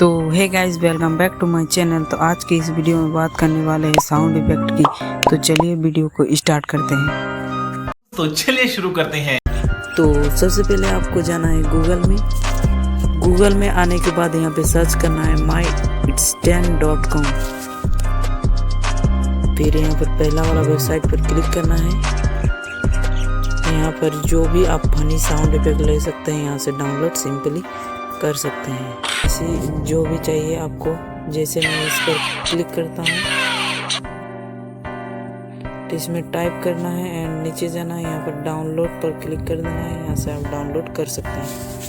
तो hey guys, welcome back to my channel. तो आज की इस वीडियो में बात करने वाले हैं साउंड इफेक्ट की। तो चलिए वीडियो को स्टार्ट करते हैं। तो चलिए शुरू करते हैं। तो सबसे पहले आपको जाना है गूगल में आने के बाद यहाँ पे सर्च करना है myitstand.com। फिर यहाँ पर पहला वाला वेबसाइट पर क्लिक करना है। यहाँ पर जो भी आप फनी साउंड इफेक्ट ले सकते हैं यहाँ से डाउनलोड सिंपली कर सकते हैं। इसी जो भी चाहिए आपको, जैसे मैं इस पर क्लिक करता हूँ तो इसमें टाइप करना है एंड नीचे जाना है, यहाँ पर डाउनलोड पर क्लिक कर देना है। यहाँ से आप डाउनलोड कर सकते हैं।